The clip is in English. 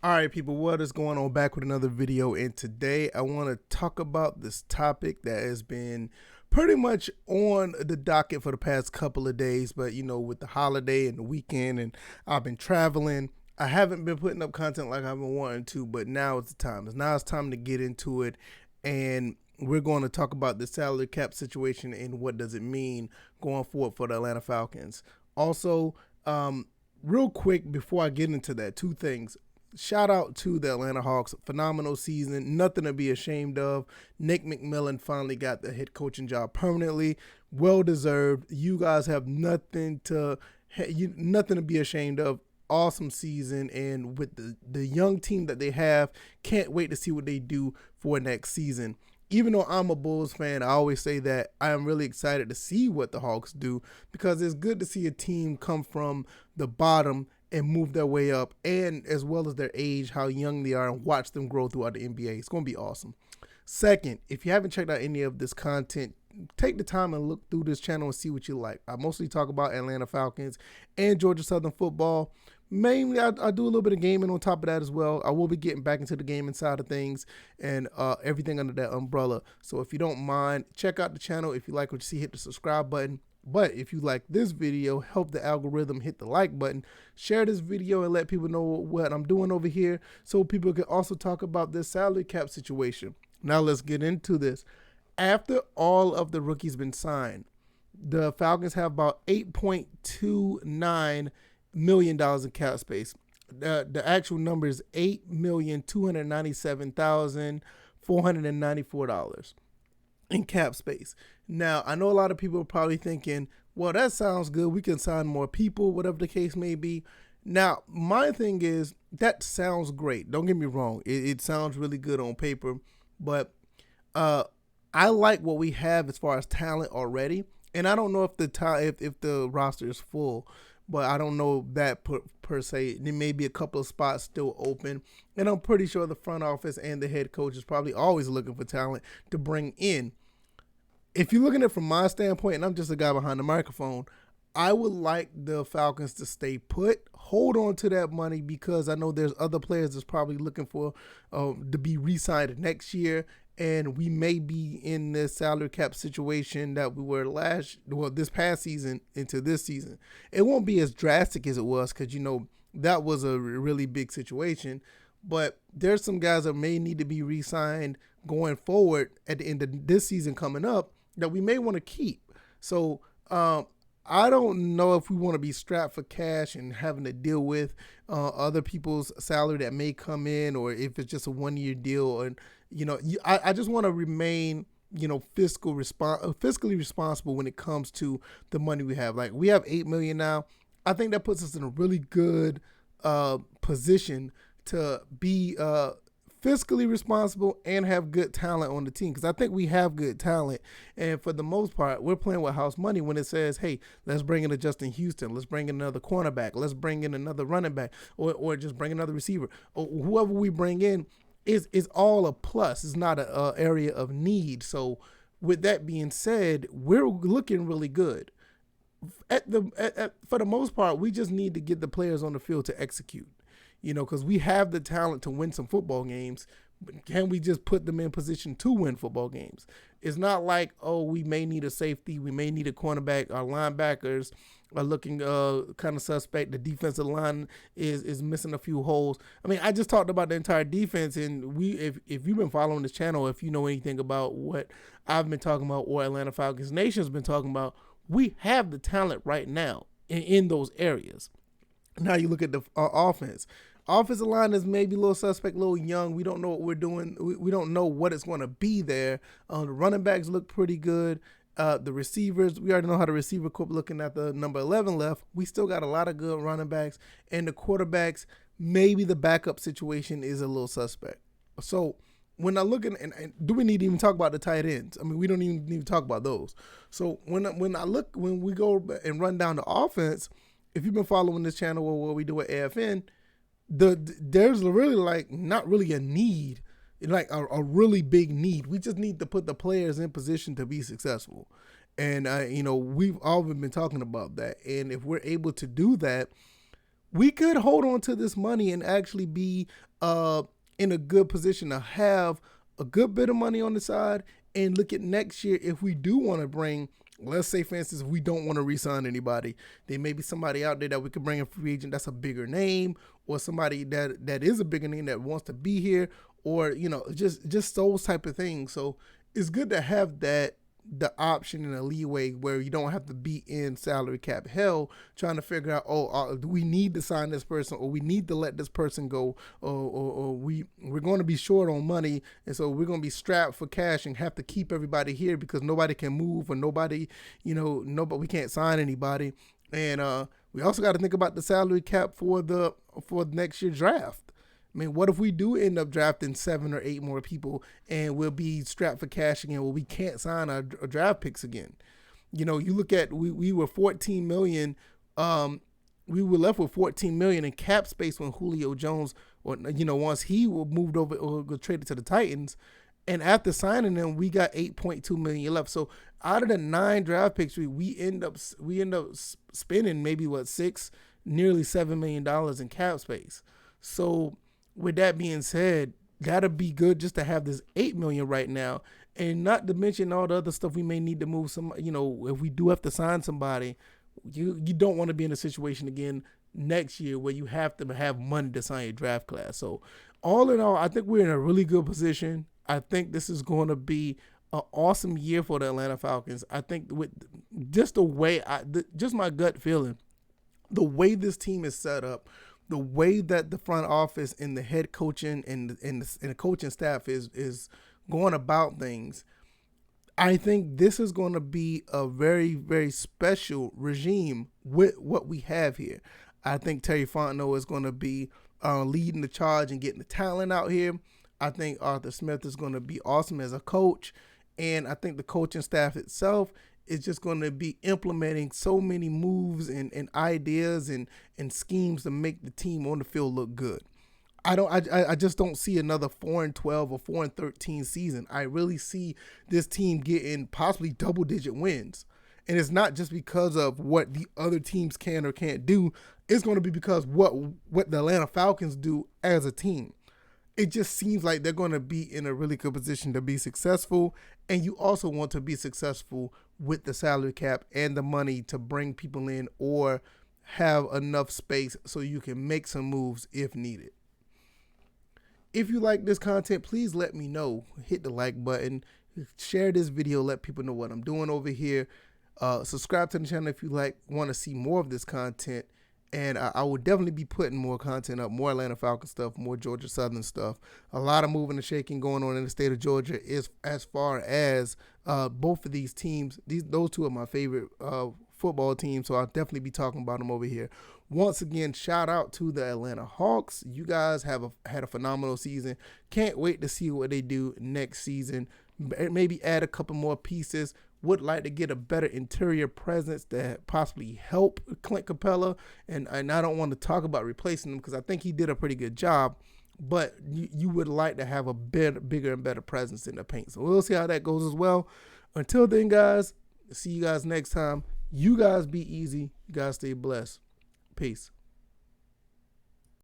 All right, people, what is going on? Back with another video, and today I want to talk about this topic that has been pretty much on the docket for the past couple of days, but with the holiday and the weekend, and I've been traveling. I haven't been putting up content like I've been wanting to, but now it's the time. Now it's time to get into it, and we're going to talk about the salary cap situation and what does it mean going forward for the Atlanta Falcons. Also, real quick before I get into that, two things. Shout out to the Atlanta Hawks. Phenomenal season. Nothing to be ashamed of. Nick McMillan finally got the head coaching job permanently. Well deserved. You guys have nothing to be ashamed of. Awesome season, and with the young team that they have, can't wait to see what they do for next season. Even though I'm a Bulls fan, I always say that I am really excited to see what the Hawks do, because it's good to see a team come from the bottom and move their way up, and as well as their age, how young they are, and watch them grow throughout the NBA. It's going to be awesome. Second, if you haven't checked out any of this content, take the time and look through this channel and see what you like. I mostly talk about Atlanta Falcons and Georgia Southern football. Mainly, I do a little bit of gaming on top of that as well. I will be getting back into the gaming side of things and everything under that umbrella. So if you don't mind, check out the channel. If you like what you see, hit the subscribe button. But if you like this video, help the algorithm, hit the like button, share this video, and let people know what I'm doing over here so people can also talk about this salary cap situation. Now let's get into this. After all of the rookies been signed, the Falcons have about $8.29 million in cap space. The actual number is $8,297,494 in cap space. Now, I know a lot of people are probably thinking, well, that sounds good. We can sign more people, whatever the case may be. Now, my thing is, that sounds great. Don't get me wrong. It sounds really good on paper, but I like what we have as far as talent already. And I don't know if the roster is full, but I don't know that per se. There may be a couple of spots still open, and I'm pretty sure the front office and the head coach is probably always looking for talent to bring in. If you're looking at it from my standpoint, and I'm just a guy behind the microphone, I would like the Falcons to stay put, hold on to that money, because I know there's other players that's probably looking for to be re-signed next year, and we may be in this salary cap situation that we were this past season into this season. It won't be as drastic as it was, because that was a really big situation, but there's some guys that may need to be re-signed going forward at the end of this season coming up that we may want to keep. So I don't know if we want to be strapped for cash and having to deal with other people's salary that may come in, or if it's just a 1-year deal. And I just want to remain fiscally responsible when it comes to the money we have. Like, we have $8 million now. I think that puts us in a really good position to be fiscally responsible and have good talent on the team, because I think we have good talent, and for the most part we're playing with house money when it says, hey, let's bring in a Justin Houston, let's bring in another cornerback, let's bring in another running back, or just bring another receiver, or whoever we bring in is all a plus. It's not a area of need. So with that being said, we're looking really good. For the most part, we just need to get the players on the field to execute. Because we have the talent to win some football games, but can we just put them in position to win football games? It's not like, oh, we may need a safety, we may need a cornerback, our linebackers are looking kind of suspect, the defensive line is missing a few holes. I mean, I just talked about the entire defense, and if you've been following this channel, if you know anything about what I've been talking about or Atlanta Falcons Nation's been talking about, we have the talent right now in those areas. Now you look at the offense. Offensive line is maybe a little suspect, a little young. We don't know what we're doing. We don't know what it's going to be there. The running backs look pretty good. The receivers, we already know how the receiver corps looking at the number 11 left. We still got a lot of good running backs. And the quarterbacks, maybe the backup situation is a little suspect. So when I look at, and do we need to even talk about the tight ends? I mean, we don't even need to talk about those. So when we go and run down the offense, if you've been following this channel or what we do at AFN, there's really not really a need, like a really big need. We just need to put the players in position to be successful. And we've all been talking about that. And if we're able to do that, we could hold on to this money and actually be in a good position to have a good bit of money on the side and look at next year if we do want to bring, let's say, for instance, if we don't want to re-sign anybody, there may be somebody out there that we could bring a free agent that's a bigger name, or somebody that is a bigger name that wants to be here, or, you know, just those type of things. So it's good to have that, the option and a leeway where you don't have to be in salary cap hell trying to figure out, do we need to sign this person, or we need to let this person go, or we're going to be short on money, and so we're going to be strapped for cash and have to keep everybody here because nobody can move, or nobody, we can't sign anybody. And we also got to think about the salary cap for the next year's draft. I mean, what if we do end up drafting 7 or 8 more people and we'll be strapped for cash again? Well, we can't sign our draft picks again. You know, you look at, we were $14 million. We were left with $14 million in cap space when Julio Jones, or, once he moved over or got traded to the Titans. And after signing them, we got $8.2 million left. So out of the 9 draft picks, we end up spending maybe nearly $7 million in cap space. So with that being said, that'll be good just to have this $8 million right now, and not to mention all the other stuff we may need to move some. If we do have to sign somebody, you don't want to be in a situation again next year where you have to have money to sign your draft class. So all in all, I think we're in a really good position. I think this is going to be an awesome year for the Atlanta Falcons. I think with just the way just my gut feeling, the way this team is set up, the way that the front office and the head coaching and the coaching staff is going about things, I think this is going to be a very, very special regime with what we have here. I think Terry Fontenot is going to be leading the charge and getting the talent out here. I think Arthur Smith is going to be awesome as a coach. And I think the coaching staff itself is just going to be implementing so many moves and ideas and schemes to make the team on the field look good. I just don't see another 4-12 or 4-13 season. I really see this team getting possibly double-digit wins. And it's not just because of what the other teams can or can't do. It's going to be because what the Atlanta Falcons do as a team. It just seems like they're going to be in a really good position to be successful. And you also want to be successful with the salary cap and the money to bring people in or have enough space so you can make some moves if needed. If you like this content, please let me know. Hit the like button, share this video, let people know what I'm doing over here. Subscribe to the channel if you want to see more of this content. And I will definitely be putting more content up, more Atlanta Falcons stuff, more Georgia Southern stuff. A lot of moving and shaking going on in the state of Georgia is as far as both of these teams. Those two are my favorite football teams, so I'll definitely be talking about them over here. Once again, shout out to the Atlanta Hawks. You guys have had a phenomenal season. Can't wait to see what they do next season. Maybe add a couple more pieces. Would like to get a better interior presence that possibly help Clint Capella. And I don't want to talk about replacing him because I think he did a pretty good job. But you would like to have a bigger and better presence in the paint. So we'll see how that goes as well. Until then, guys, see you guys next time. You guys be easy. You guys stay blessed. Peace.